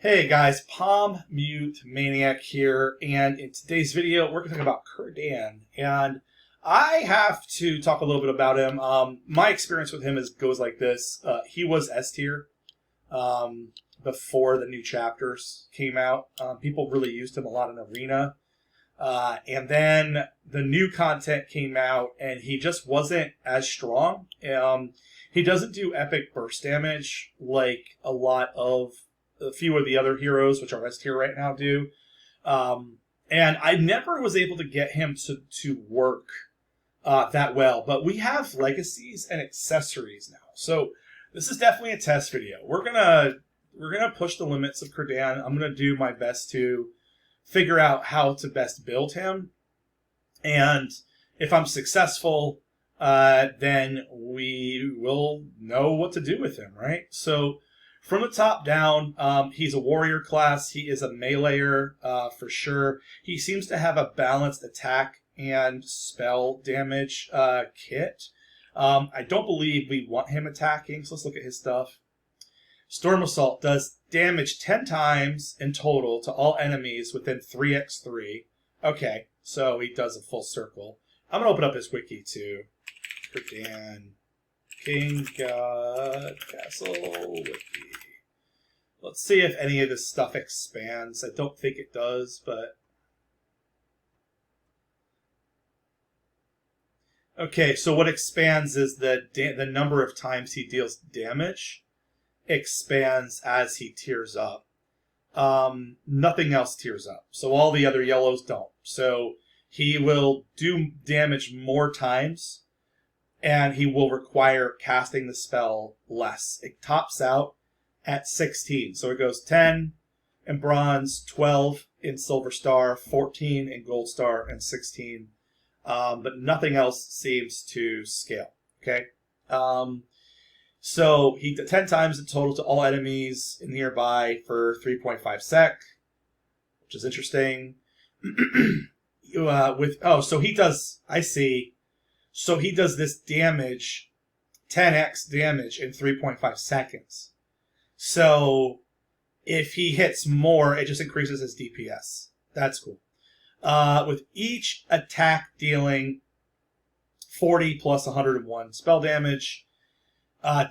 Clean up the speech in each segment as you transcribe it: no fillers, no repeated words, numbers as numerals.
Hey guys, Palm Mute Maniac here, and in today's video we're going to talk about Kirdan, and I have to talk a little bit about him. My experience with him goes like this. He was S tier before the new chapters came out. People really used him a lot in Arena, and then the new content came out, and he just wasn't as strong. He doesn't do epic burst damage like a few of the other heroes, which are S tier right now, do. And I never was able to get him to work that well. But we have legacies and accessories now. So this is definitely a test video. We're gonna push the limits of Kirdan. I'm gonna do my best to figure out how to best build him. And if I'm successful, then we will know what to do with him, right? So from the top down, he's a warrior class. He is a meleeer for sure. He seems to have a balanced attack and spell damage kit. I don't believe we want him attacking, so let's look at his stuff. Storm Assault does damage 10 times in total to all enemies within 3x3. Okay, so he does a full circle. I'm going to open up his wiki too. Kirdan King God Castle Wiki. Let's see if any of this stuff expands. I don't think it does, but... Okay, so what expands is the number of times he deals damage expands as he tiers up. Nothing else tiers up. So all the other yellows don't. So he will do damage more times, and he will require casting the spell less. It tops out at 16. So it goes 10 in Bronze, 12 in Silver Star, 14 in Gold Star, and 16. But nothing else seems to scale. Okay? So he did 10 times in total to all enemies nearby for 3.5 sec, which is interesting. So he does, I see. So he does this damage, 10x damage in 3.5 seconds. So if he hits more, it just increases his DPS. That's cool. With each attack dealing 40 plus 101 spell damage,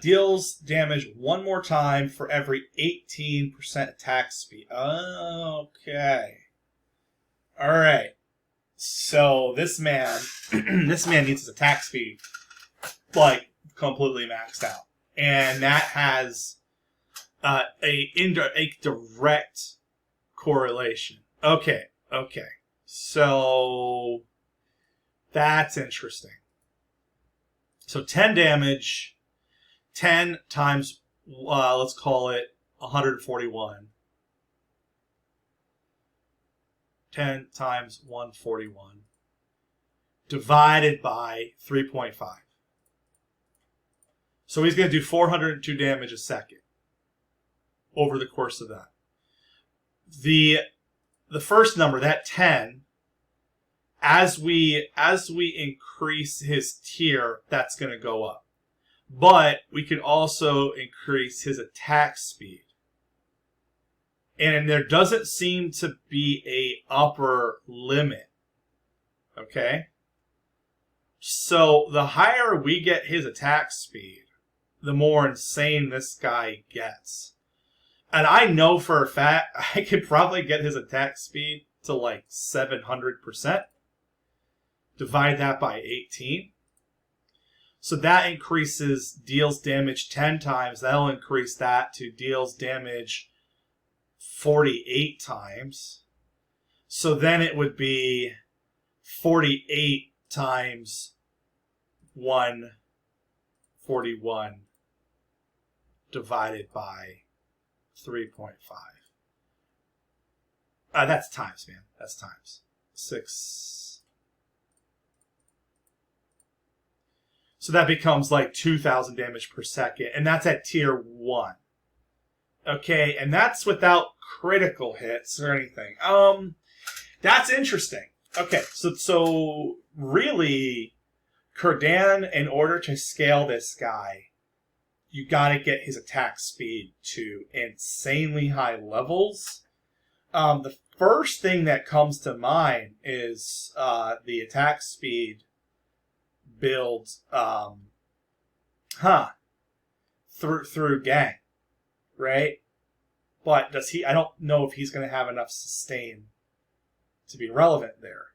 deals damage one more time for every 18% attack speed. Okay. All right. So this man, this man needs his attack speed like completely maxed out, and that has a direct correlation. Okay. So that's interesting. So 10 damage, 10 times, let's call it 141. 10 times 141 divided by 3.5. So he's going to do 402 damage a second over the course of that. The first number, that 10, as we increase his tier, that's going to go up. But we could also increase his attack speed. And there doesn't seem to be a upper limit. Okay? So the higher we get his attack speed, the more insane this guy gets. And I know for a fact I could probably get his attack speed to like 700%. Divide that by 18. So that increases deals damage 10 times. That'll increase that to deals damage 48 times. So then it would be 48 times 141 divided by 3.5. That's times, man. That's times. 6. So that becomes like 2,000 damage per second. And that's at tier 1. Okay, and that's without critical hits or anything. That's interesting. Okay, so really, Kirdan, in order to scale this guy, you got to get his attack speed to insanely high levels. The first thing that comes to mind is the attack speed build through Gang, right? But does he? I don't know if he's going to have enough sustain to be relevant there.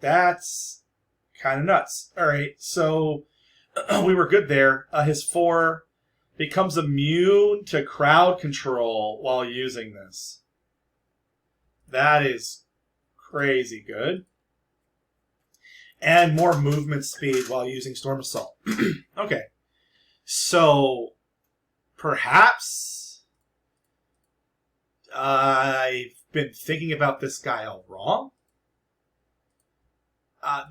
That's kind of nuts. All right, so we were good there. His 4 becomes immune to crowd control while using this. That is crazy good. And more movement speed while using Storm Assault. Okay. So, perhaps I've been thinking about this guy all wrong.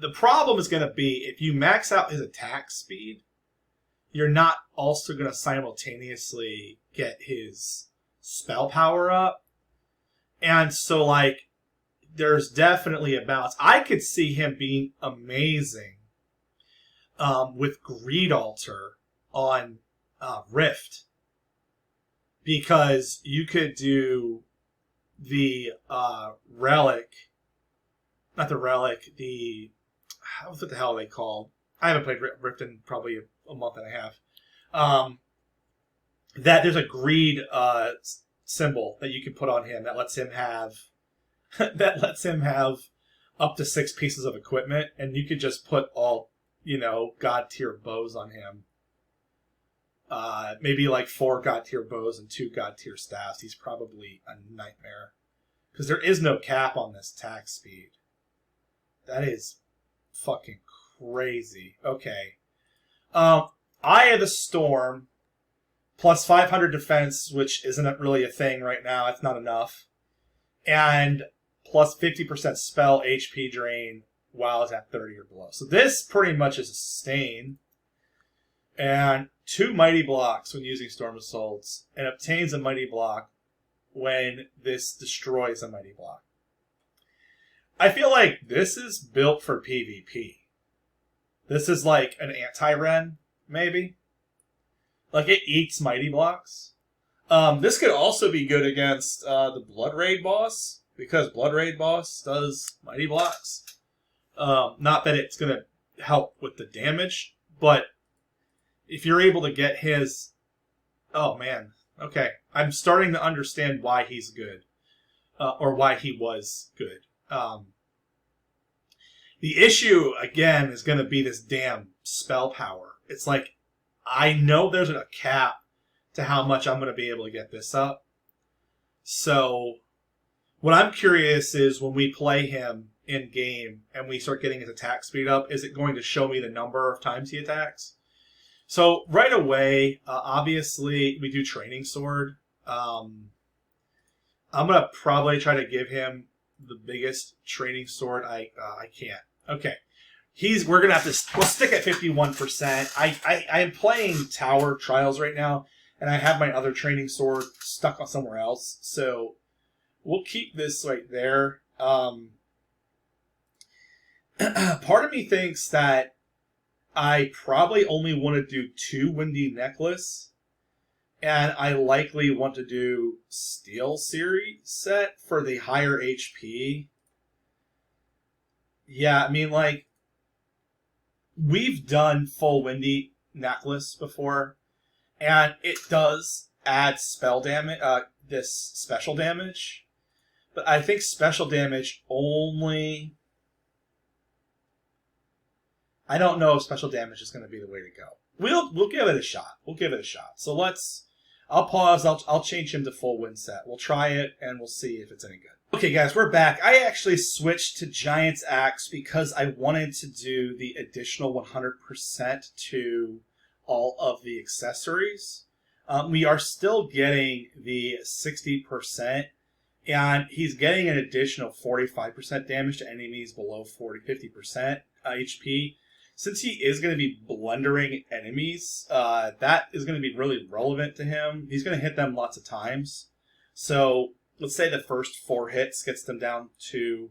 The problem is going to be if you max out his attack speed, you're not also going to simultaneously get his spell power up. And so, like, there's definitely a balance. I could see him being amazing with Greed Altar on Rift. Because you could do the Relic, not the Relic, what the hell are they called? I haven't played Rift in probably a month and a half. That there's a greed symbol that you can put on him that lets him have up to 6 pieces of equipment, and you could just put all, god tier bows on him. Maybe like 4 god tier bows and 2 god tier staffs. He's probably a nightmare because there is no cap on this attack speed. That is fucking crazy. Okay. Eye of the Storm, plus 500 defense, which isn't really a thing right now. It's not enough. And plus 50% spell HP drain while it's at 30 or below. So this pretty much is a sustain. And 2 Mighty Blocks when using Storm Assaults, and obtains a Mighty Block when this destroys a Mighty Block. I feel like this is built for PvP. This is like an anti-Ren, maybe. Like, it eats Mighty Blocks. This could also be good against the Blood Raid boss, because Blood Raid boss does Mighty Blocks. Not that it's going to help with the damage, but if you're able to get his... Oh, man. Okay. I'm starting to understand why he's good. Or why he was good. The issue, again, is going to be this damn spell power. It's like, I know there's a cap to how much I'm going to be able to get this up. So, what I'm curious is when we play him in-game and we start getting his attack speed up, is it going to show me the number of times he attacks? So, right away, obviously, we do Training Sword. I'm going to probably try to give him the biggest Training Sword I can. Okay. We're going to have to... We'll stick at 51%. I am playing Tower Trials right now, and I have my other Training Sword stuck on somewhere else. So, we'll keep this right there. Part of me thinks that I probably only want to do 2 Windy Necklace, and I likely want to do Steel Series set for the higher HP. Yeah, I mean, like, we've done full Windy Necklace before, and it does add spell damage, this special damage, but I think special damage only... I don't know if special damage is going to be the way to go. We'll give it a shot. So I'll pause. I'll change him to full win set. We'll try it and we'll see if it's any good. Okay, guys, we're back. I actually switched to Giant's Axe because I wanted to do the additional 100% to all of the accessories. We are still getting the 60%, and he's getting an additional 45% damage to enemies below 50% HP. Since he is going to be blundering enemies, that is going to be really relevant to him. He's going to hit them lots of times. So let's say the first 4 hits gets them down to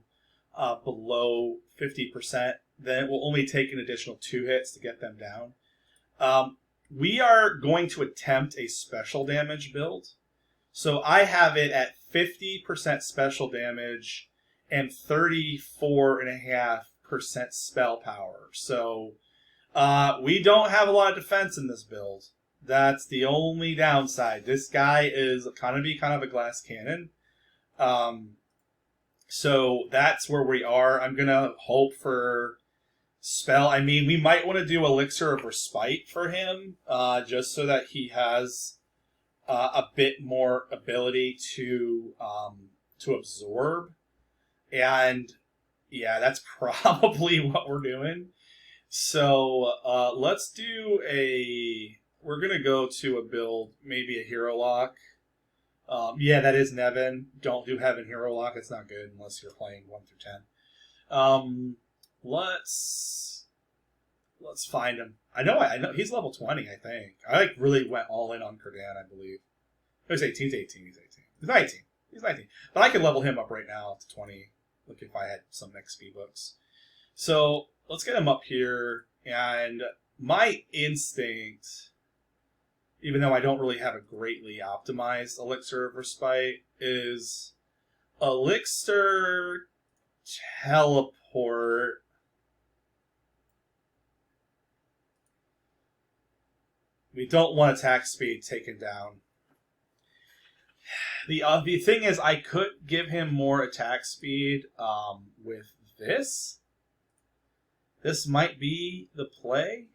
below 50%. Then it will only take an additional 2 hits to get them down. we are going to attempt a special damage build. So I have it at 50% special damage and 34.5% spell power. So we don't have a lot of defense in this build. That's the only downside. This guy is kind of a glass cannon. So that's where we are. I'm going to hope for spell. I mean, we might want to do Elixir of Respite for him, just so that he has a bit more ability to absorb. And yeah, that's probably what we're doing. So let's do we're going to go to a build, maybe a Hero Lock. Yeah, that is Nevin. Don't do Heaven Hero Lock. It's not good unless you're playing 1 through 10. Let's find him. I know he's level 20, I think. I really went all in on Kirdan, I believe. He's 18. He's 18. He's 19. He's 19. But I could level him up right now to 20. Look, if I had some XP books. So let's get him up here. And my instinct, even though I don't really have a greatly optimized Elixir of Respite, is Elixir Teleport. We don't want attack speed taken down. The thing is, I could give him more attack speed with this. This might be the play.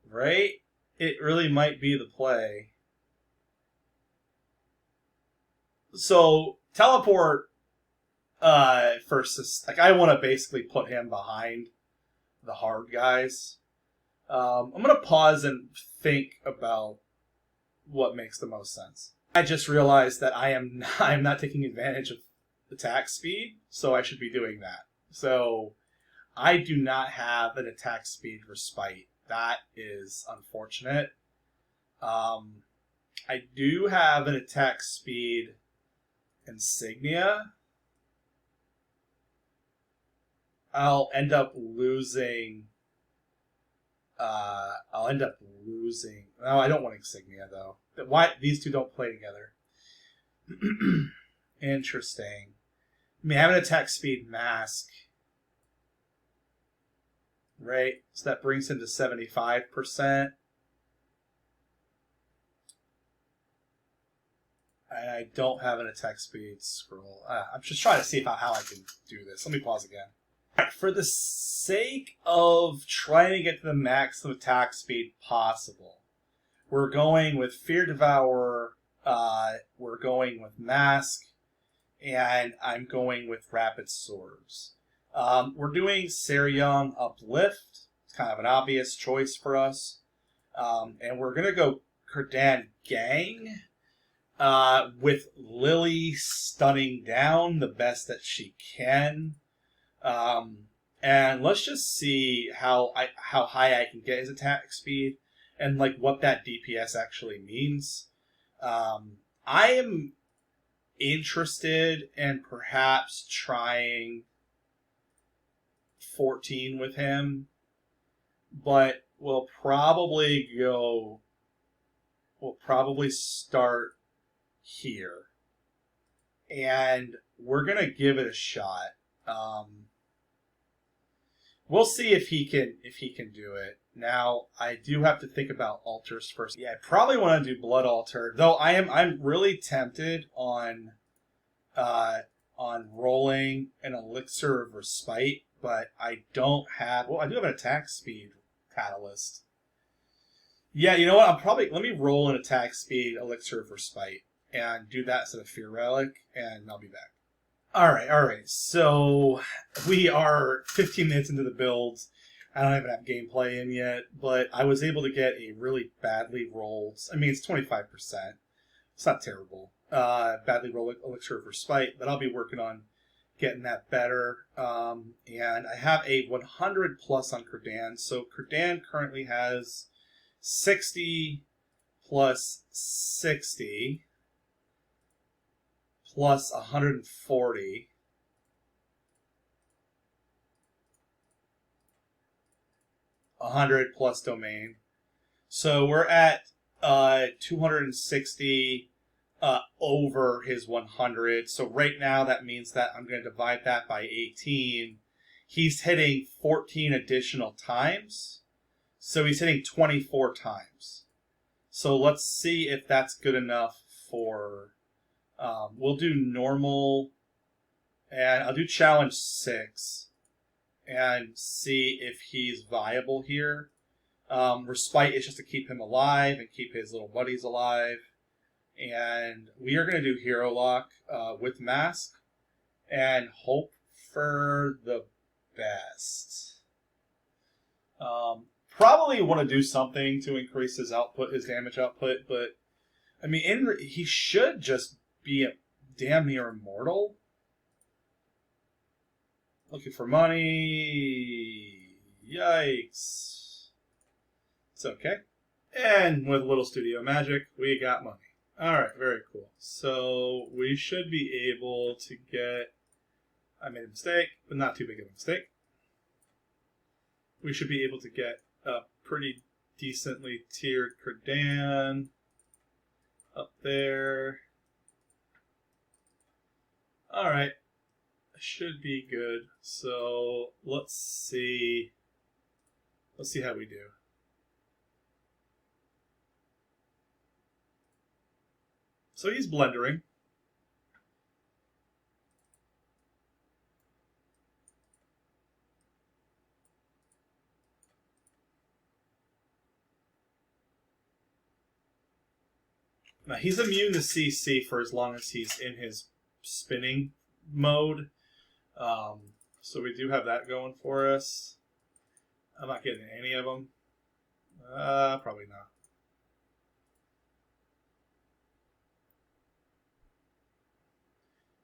Right? It really might be the play. So, teleport versus... Like, I want to basically put him behind the hard guys. I'm going to pause and think about what makes the most sense. I just realized that I'm not taking advantage of attack speed, so I should be doing that. So, I do not have an attack speed respite. That is unfortunate. I do have an attack speed insignia. I'll end up losing. No, I don't want insignia though. Why these two don't play together? Interesting. I mean, I have an attack speed mask. Right? So that brings him to 75%. And I don't have an attack speed scroll. I'm just trying to see how I can do this. Let me pause again. Right, for the sake of trying to get to the max of attack speed possible, we're going with Fear Devourer, we're going with Mask, and I'm going with Rapid Swords. We're doing Seryung Uplift. It's kind of an obvious choice for us. And we're going to go Kirdan Gang with Lily stunning down the best that she can. And let's just see how high I can get his attack speed and like what that DPS actually means. I am interested in perhaps trying 14 with him, but we'll probably start here, and we're gonna give it a shot. We'll see if he can do it. Now, I do have to think about altars first. Yeah, I probably want to do Blood Altar, though I'm really tempted on rolling an Elixir of Respite, but I don't have... Well, I do have an attack speed catalyst. Yeah, you know what? Let me roll an attack speed Elixir of Respite and do that instead of Fear Relic, and I'll be back. Alright, so we are 15 minutes into the builds. I don't even have gameplay in yet, but I was able to get a really badly rolled... I mean, it's 25%. It's not terrible. Badly rolled Elixir of Respite, but I'll be working on getting that better. And I have a 100 plus on Kirdan. So Kirdan currently has 60 plus 60 plus 140. 100 plus domain. So we're at 260 over his 100. So right now that means that I'm going to divide that by 18. He's hitting 14 additional times. So he's hitting 24 times. So let's see if that's good enough for... we'll do normal, and I'll do challenge 6 and see if he's viable here. Respite is just to keep him alive and keep his little buddies alive. And we are going to do Hero Lock with Mask and hope for the best. Probably want to do something to increase his output, his damage output, but I mean, he should just be a damn near immortal. Looking for money. Yikes. It's okay. And with a little studio magic, we got money. Alright, very cool. So we should be able to get... I made a mistake, but not too big of a mistake. We should be able to get a pretty decently tiered Kirdan up there. Alright. Should be good. So let's see. Let's see how we do. So he's blendering. Now he's immune to CC for as long as he's in his spinning mode. So we do have that going for us. I'm not getting any of them. Probably not.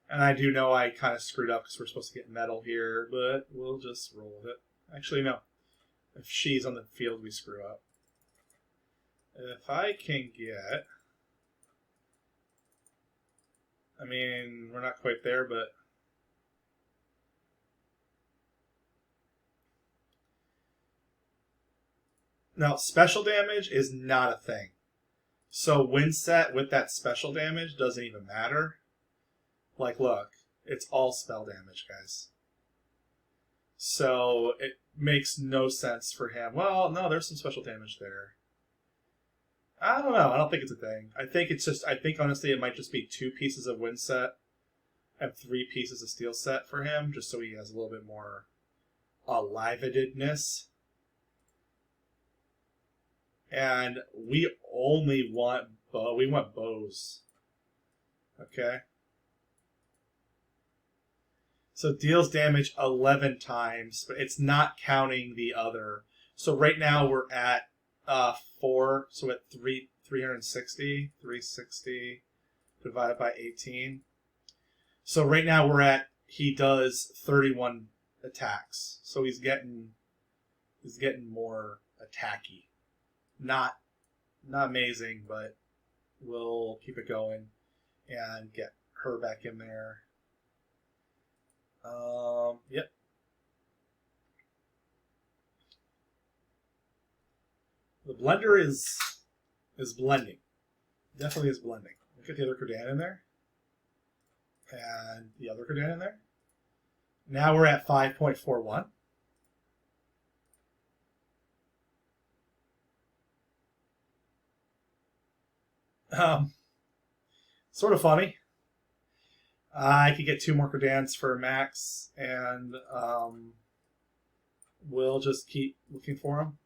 And I do know I kind of screwed up because we're supposed to get metal here, but we'll just roll with it. Actually, no. If she's on the field, we screw up. If I can get... I mean, we're not quite there, but... Now, special damage is not a thing. So win set with that special damage doesn't even matter. Like, look, it's all spell damage, guys. So it makes no sense for him. Well, no, there's some special damage there. I don't know. I don't think it's a thing. I think it's just, I think honestly it might just be 2 pieces of win set and 3 pieces of steel set for him, just so he has a little bit more alivedness. And we only want we want bows. Okay. So it deals damage 11 times, but it's not counting the other. So right now we're at 4, so at 360 divided by 18. So right now we're at, he does 31 attacks. So he's getting more attacky. Not amazing, but we'll keep it going and get her back in there. Yep. The blender is blending. Definitely is blending. Look at the other Kirdan in there. And the other Kirdan in there. Now we're at 5.41. Sort of funny. I could get 2 more Kirdans for max, and we'll just keep looking for them.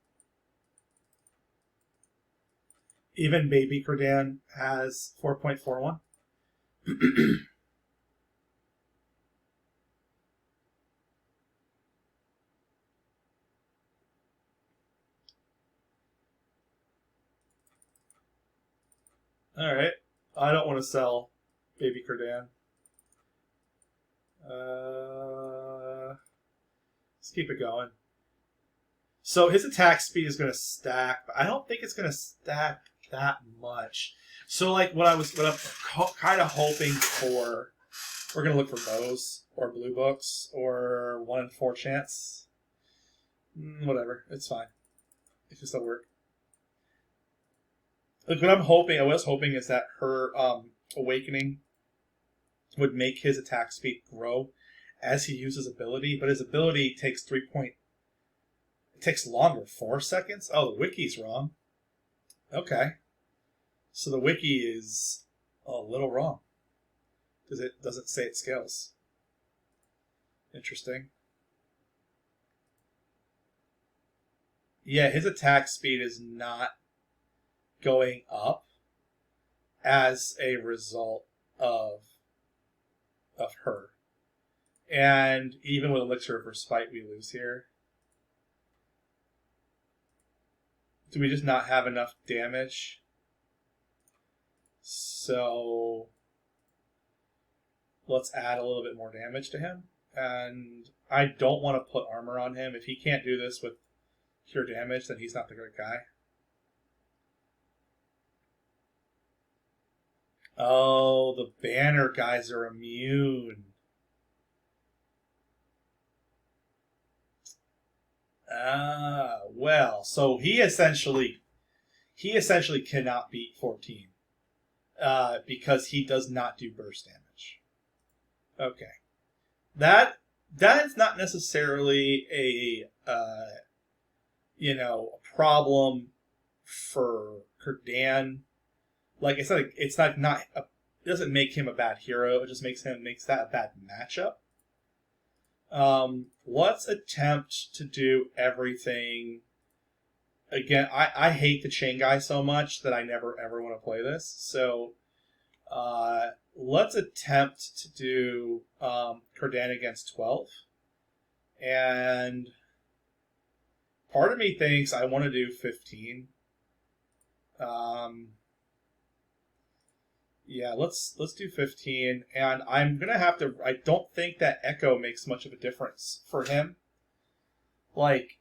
Even baby Kirdan has 4.41. All right. I don't want to sell baby Kirdan. Let's keep it going. So his attack speed is going to stack, but I don't think it's going to stack that much. So like what I'm kind of hoping for, we're going to look for bows or blue books or 1 in 4 chance. Whatever, it's fine. It just doesn't work. Like what I was hoping is that her awakening would make his attack speed grow as he uses ability, but his ability takes it takes longer, 4 seconds? Oh, the wiki's wrong. Okay. So the wiki is a little wrong. Because it doesn't say it scales. Interesting. Yeah, his attack speed is not going up as a result of her. And even with Elixir of Respite, we lose here. Do we just not have enough damage? So let's add a little bit more damage to him. And I don't want to put armor on him. If he can't do this with pure damage, then he's not the right guy. Oh, the banner guys are immune. Well, so he essentially cannot beat 14 because he does not do burst damage. Okay, that is not necessarily a problem for Kirdan. Like it doesn't make him a bad hero. It just makes that a bad matchup. Let's attempt to do everything. Again, I hate the chain guy so much that I never ever want to play this. So, let's attempt to do Kirdan against 12. And part of me thinks I want to do 15. Yeah, let's do 15, and I'm gonna have to. I don't think that Echo makes much of a difference for him. Like,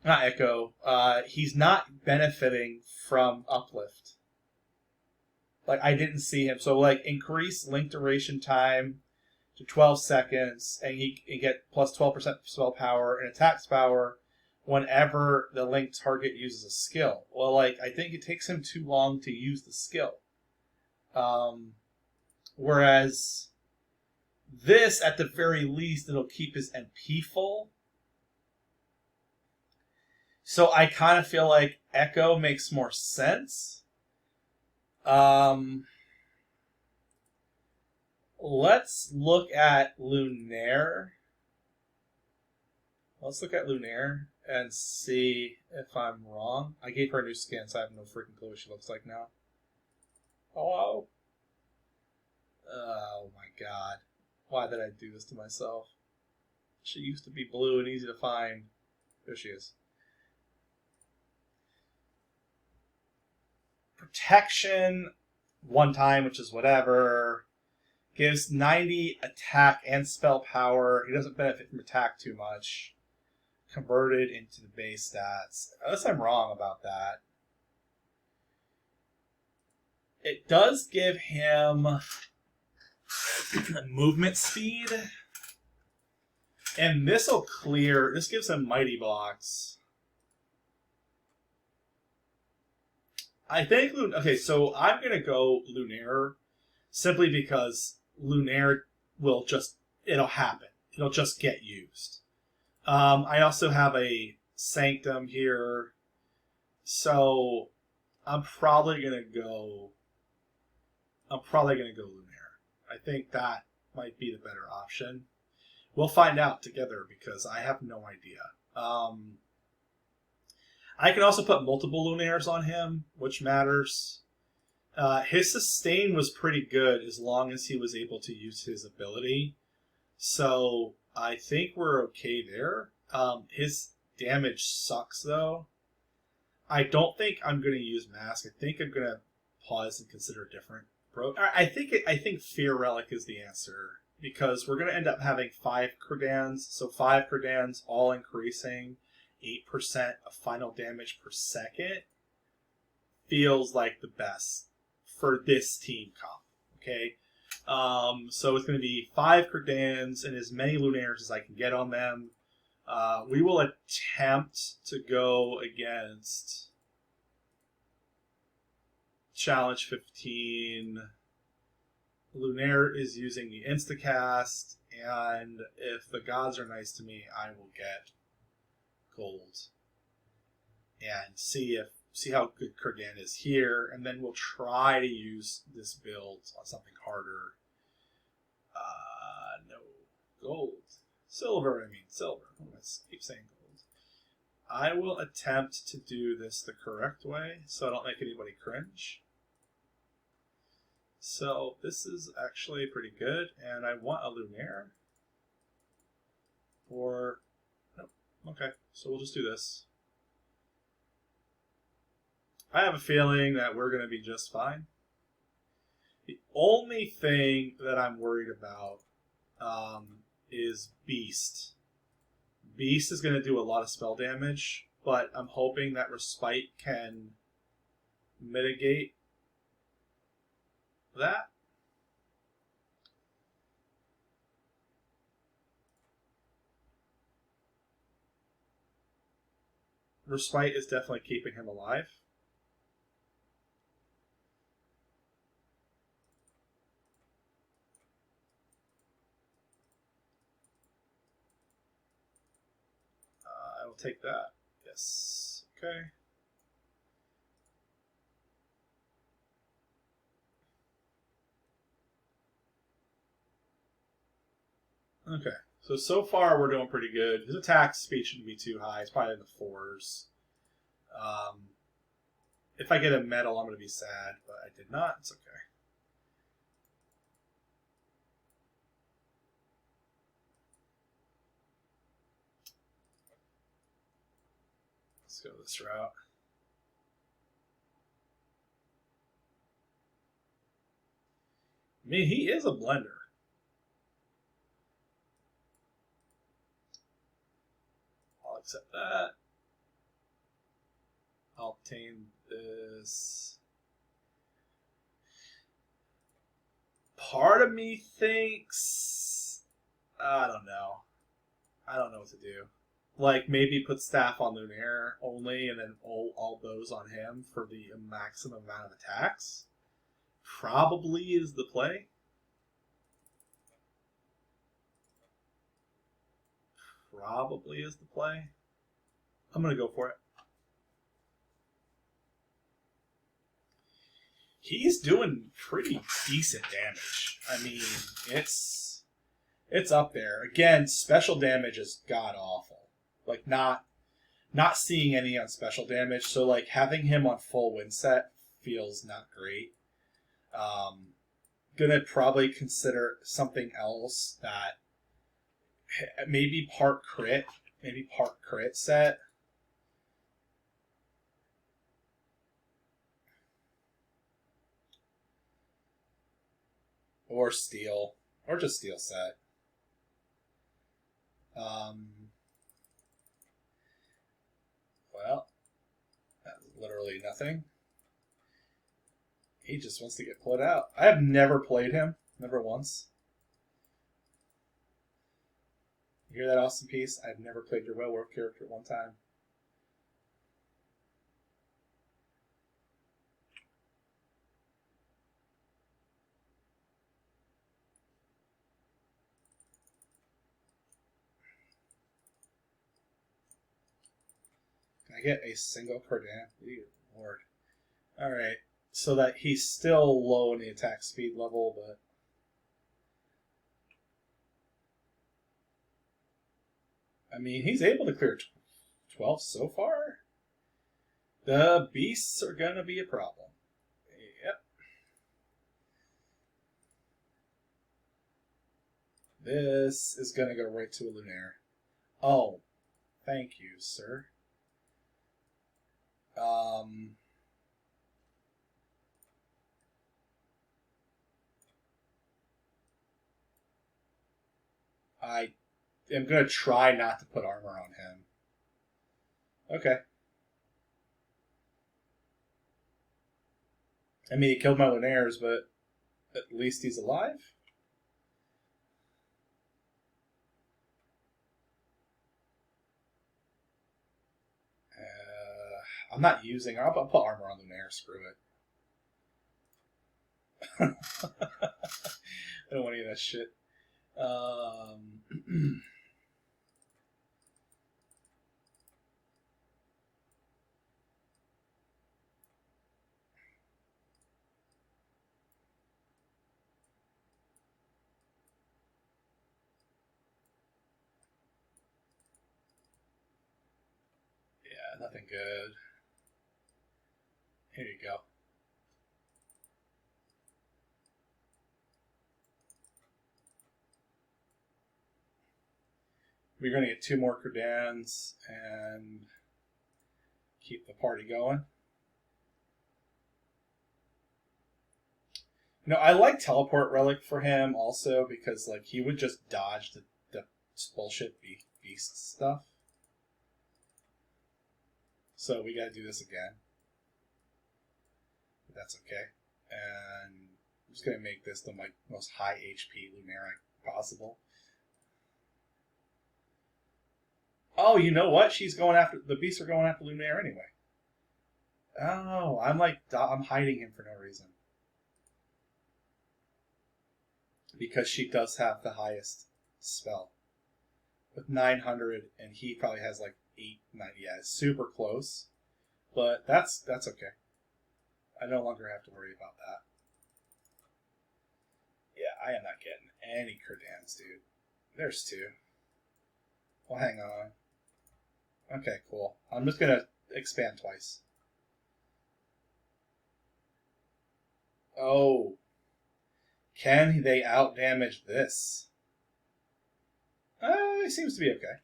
not Echo. He's not benefiting from Uplift. Like, I didn't see him. So, like, increase link duration time to 12 seconds, and he can get plus 12% spell power and attacks power whenever the linked target uses a skill. Well, like, I think it takes him too long to use the skill. Whereas this, at the very least, it'll keep his MP full. So I kind of feel like Echo makes more sense. Let's look at Lunaire. Let's look at Lunaire and see if I'm wrong. I gave her a new skin, so I have no freaking clue what she looks like now. Hello? Oh my god. Why did I do this to myself? She used to be blue and easy to find. There she is. Protection, 1 time, which is whatever. Gives 90 attack and spell power. He doesn't benefit from attack too much. Converted into the base stats. Unless I'm wrong about that. It does give him movement speed. And this gives him Mighty Blocks. I think, okay, so I'm going to go Lunaire simply because Lunaire it'll happen. It'll just get used. I also have a Sanctum here, so I'm probably going to go Lunaire. I think that might be the better option. We'll find out together because I have no idea. I can also put multiple Lunaires on him, which matters. His sustain was pretty good as long as he was able to use his ability. So I think we're okay there. His damage sucks though. I don't think I'm going to use Mask. I think I'm going to pause and consider a different approach. I think Fear Relic is the answer because we're going to end up having 5 Kirdans. So 5 Kirdans all increasing 8% of final damage per second feels like the best for this team comp. Okay, so it's going to be 5 Kirdans and as many Lunaires as I can get on them. We will attempt to go against Challenge 15. Lunaire is using the Instacast, and if the gods are nice to me, I will get gold. And see how good Kirdan is here, and then we'll try to use this build on something harder. No. Gold. Silver. I keep saying gold. I will attempt to do this the correct way, so I don't make anybody cringe. So this is actually pretty good, and I want a Lunaire. Or, nope. Okay, so we'll just do this. I have a feeling that we're going to be just fine. The only thing that I'm worried about is Beast. Beast is going to do a lot of spell damage, but I'm hoping that Respite can mitigate that. Respite is definitely keeping him alive. I will take that. Yes. Okay. Okay. So far we're doing pretty good. His attack speed shouldn't be too high. It's probably in the 4s. If I get a medal, I'm going to be sad, but I did not. It's okay. Let's go this route. I mean, he is a blender. I'll accept that. I'll obtain this. Part of me thinks... I don't know. I don't know what to do. Like, maybe put staff on Lunaire only, and then all those on him for the maximum amount of attacks. Probably is the play. Probably is the play. I'm going to go for it. He's doing pretty decent damage. I mean, it's up there. Again, special damage is god-awful. Like, not seeing any on special damage, so, like, having him on full win set feels not great. Gonna probably consider something else that maybe part crit set. Or steal. Or just steal set. Well, that's literally nothing. He just wants to get put out. I have never played him. Never once. You hear that, Austin Peace? I've never played your Werewolf character one time. Can I get a single Kirdan? Dear Lord. Alright. So that he's still low in the attack speed level, but... I mean, he's able to clear 12 so far. The beasts are going to be a problem. Yep. This is going to go right to a Lunaire. Oh, thank you, sir. I am going to try not to put armor on him. Okay. I mean, he killed my Lunaires, but at least he's alive. I'm not using. I'll put armor on Lunaire. Screw it. I don't want any of that shit. Yeah, nothing good. Here you go. We're going to get 2 more Kirdans and keep the party going. You know, I like Teleport Relic for him also because, like, he would just dodge the bullshit beast stuff. So we gotta do this again. But that's okay. And I'm just gonna make this the most high HP Lunaire possible. Oh, you know what? She's going after the beasts are going after Lunaire anyway. Oh, I'm hiding him for no reason. Because she does have the highest spell. With 900, and he probably has like 890. Yeah, it's super close. But that's okay. I no longer have to worry about that. Yeah, I am not getting any Kirdans, dude. There's 2. Well, hang on. Okay, cool. I'm just gonna expand twice. Oh. Can they outdamage this? He seems to be okay.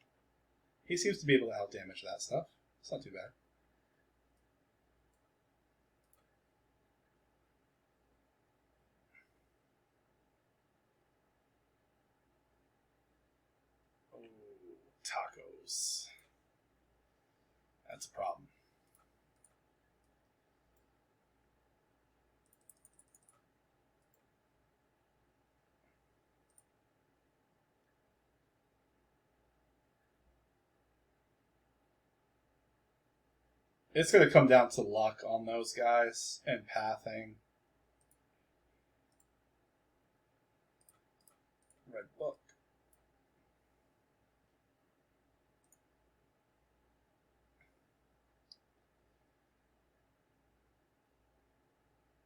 He seems to be able to outdamage that stuff. It's not too bad. Oh, tacos. That's a problem. It's going to come down to luck on those guys and pathing. Red book.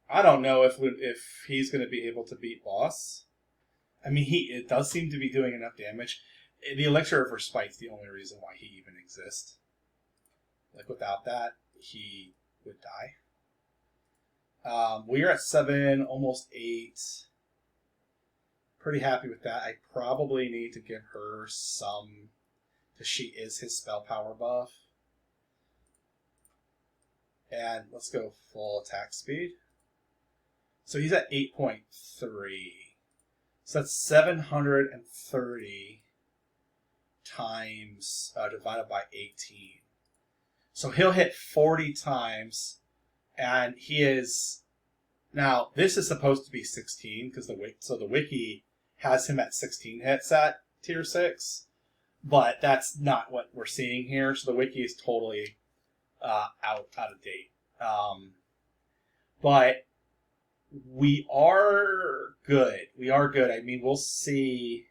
I don't know if he's going to be able to beat boss. I mean, it does seem to be doing enough damage. The Elixir of Respite's the only reason why he even exists. Like, without that, he would die. We are at 7, almost 8. Pretty happy with that. I probably need to give her some, because she is his spell power buff. And let's go full attack speed. So he's at 8.3. So that's 730 times divided by 18. So he'll hit 40 times, and he is... Now, this is supposed to be 16, because the wiki has him at 16 hits at tier 6, but that's not what we're seeing here, so the wiki is totally out of date. But we are good. We are good. I mean, we'll see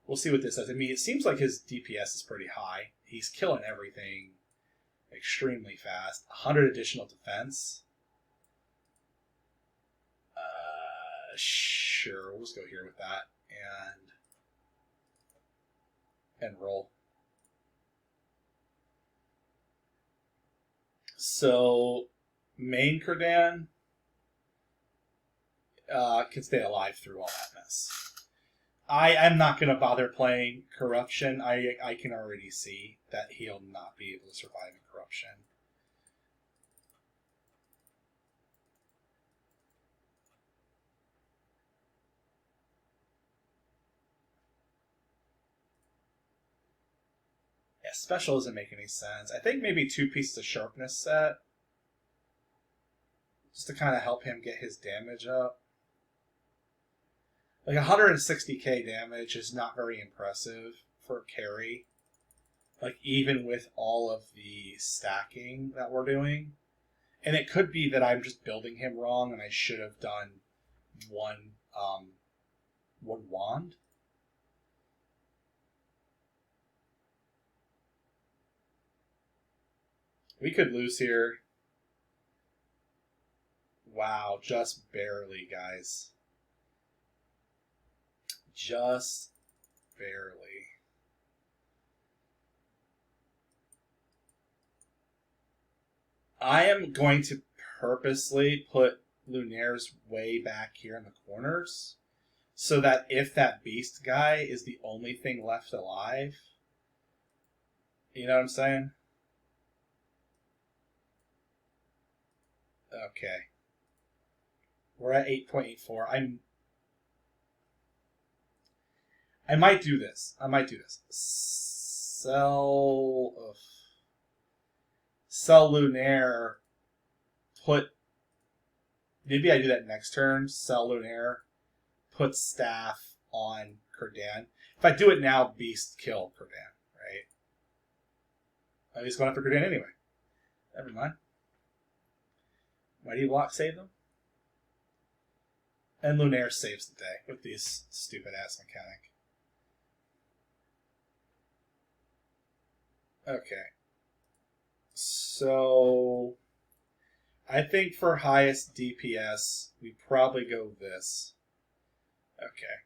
what this does. I mean, it seems like his DPS is pretty high. He's killing everything extremely fast. 100 additional defense. Sure, we'll just go here with that and roll. So main Kirdan can stay alive through all that mess. I am not going to bother playing Corruption. I can already see that he'll not be able to survive in Corruption. Yeah, special doesn't make any sense. I think maybe 2 pieces of sharpness set. Just to kind of help him get his damage up. Like 160k damage is not very impressive for carry. Like, even with all of the stacking that we're doing. And it could be that I'm just building him wrong and I should have done one wand. We could lose here. Wow, just barely, guys. Just barely. I am going to purposely put Lunaire's way back here in the corners so that if that beast guy is the only thing left alive, you know what I'm saying? Okay. We're at 8.84. I might do this. Sell Lunaire. Maybe I do that next turn. Sell Lunaire. Put staff on Kirdan. If I do it now, beast kill Kirdan, right? Oh, he's going after Kirdan anyway. Never mind. Mighty Block save them. And Lunaire saves the day with these stupid ass mechanic. Okay. So I think for highest DPS, we probably go this. Okay.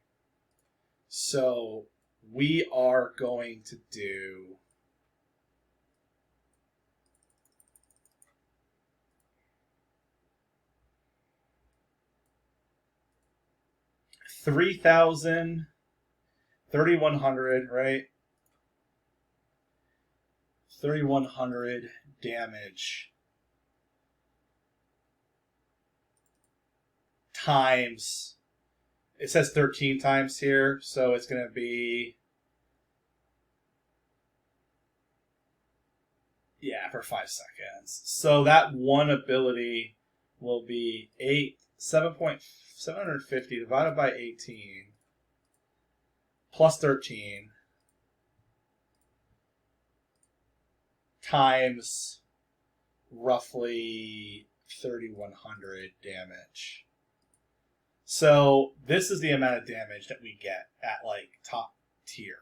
So we are going to do 3,000, 3,100, right? 3,100 damage times, it says 13 times here, so it's going to be, yeah, for 5 seconds. So that one ability will be 750 divided by 18 plus 13 times roughly 3,100 damage. So this is the amount of damage that we get at like top tier.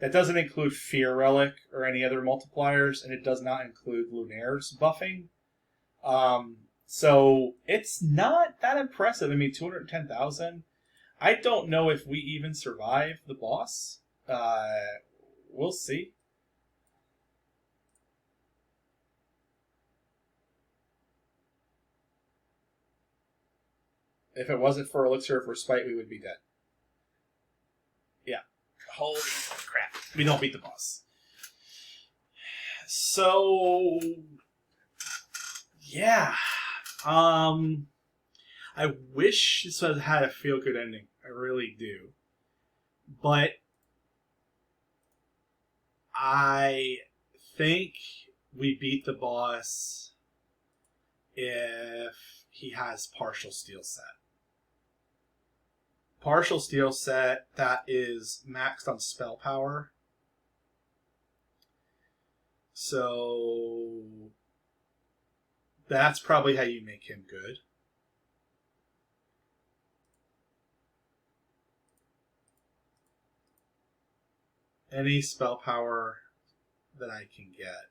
That doesn't include Fear Relic or any other multipliers, and it does not include Lunaire's buffing. So it's not that impressive. I mean, 210,000. I don't know if we even survive the boss. We'll see. If it wasn't for Elixir of Respite, we would be dead. Yeah. Holy crap. We don't beat the boss. So, yeah. I wish this had a feel-good ending. I really do. But I think we beat the boss if he has partial steel set. Partial steel set that is maxed on spell power. So that's probably how you make him good. Any spell power that I can get.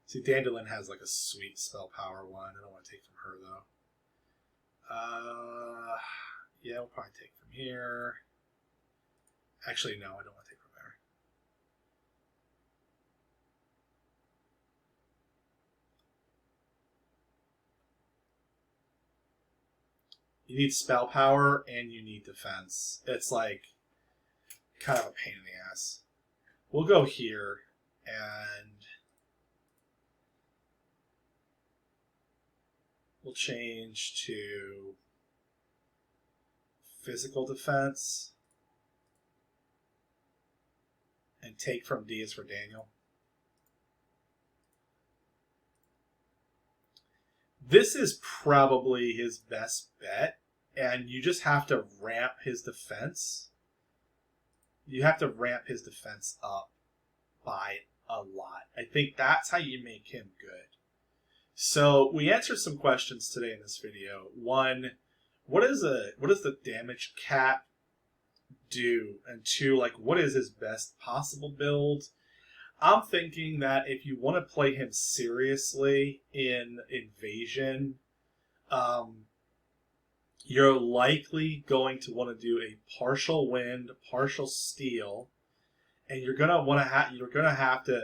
See, Dandelion has like a sweet spell power one. I don't want to take from her though. Yeah, we'll probably take from here. Actually, no, I don't want to take from there. You need spell power and you need defense. It's like kind of a pain in the ass. We'll go here and we'll change to physical defense and take from D is for Daniel. This is probably his best bet, and you just have to ramp his defense. You have to ramp his defense up by a lot. I think that's how you make him good. So we answered some questions today in this video. One, what does the damage cap do? And two, like, what is his best possible build? I'm thinking that if you want to play him seriously in Invasion, you're likely going to want to do a partial wind, partial steel, and you're gonna have to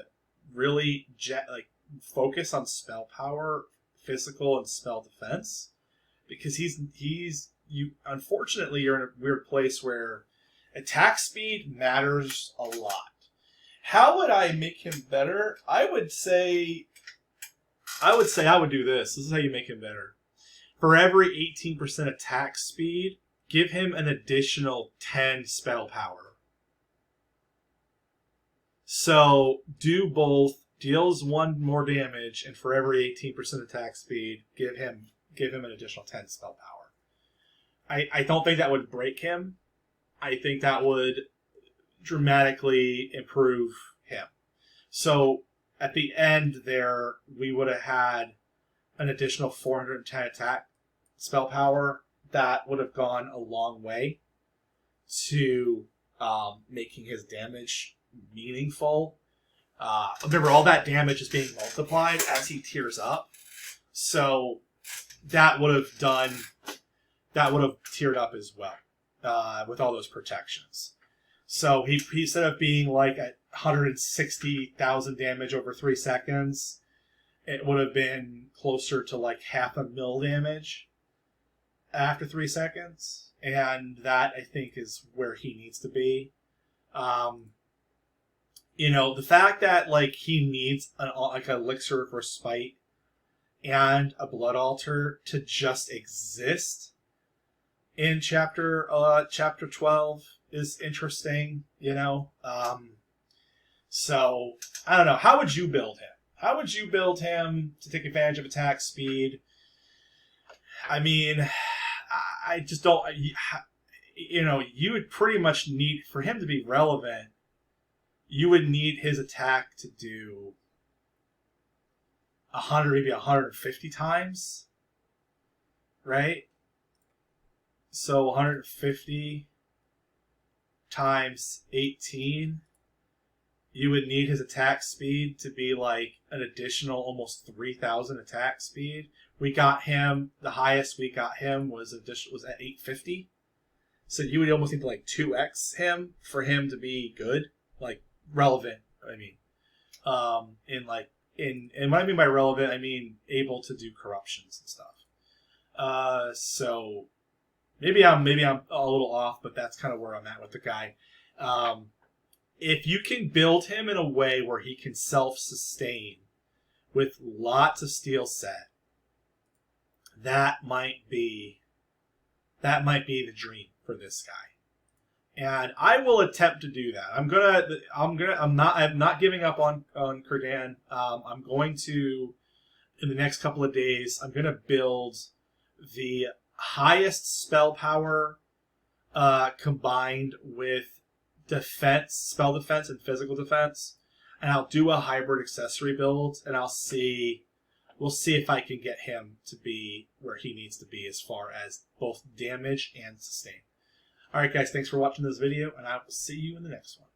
really focus on spell power, physical, and spell defense, because unfortunately you're in a weird place where attack speed matters a lot. How would I make him better? I would say I would do this. This is how you make him better. For every 18% attack speed, give him an additional 10 spell power. So do both, deals 1 more damage, and for every 18% attack speed, give him an additional 10 spell power. I don't think that would break him. I think that would dramatically improve him. So at the end there, we would have had an additional 410 attack spell power. That would have gone a long way to making his damage meaningful. Remember, all that damage is being multiplied as he tears up, so that would have tiered up as well with all those protections. So he instead of being like at 160,000 damage over 3 seconds, it would have been closer to like 500,000 damage after 3 seconds, and that I think is where he needs to be. The fact that like he needs an elixir for spite and a blood altar to just exist in chapter 12 is interesting. So I don't know. How would you build him? How would you build him to take advantage of attack speed? I mean, I just don't. You would pretty much need, for him to be relevant, you would need his attack to do 100, maybe 150 times, right? So 150 times 18, you would need his attack speed to be like an additional almost 3,000 attack speed. We got him, the highest we got him was at 850. So you would almost need to like 2x him for him to be good, like relevant. I mean, and what I mean by relevant, I mean able to do corruptions and stuff. So maybe I'm a little off, but that's kind of where I'm at with the guy. If you can build him in a way where he can self-sustain with lots of steel set, that might be the dream for this guy. And I will attempt to do that. I'm not giving up on Kirdan. I'm going to, in the next couple of days, I'm going to build the highest spell power combined with spell defense and physical defense, and I'll do a hybrid accessory build, and we'll see if I can get him to be where he needs to be as far as both damage and sustain. Alright guys, thanks for watching this video, and I will see you in the next one.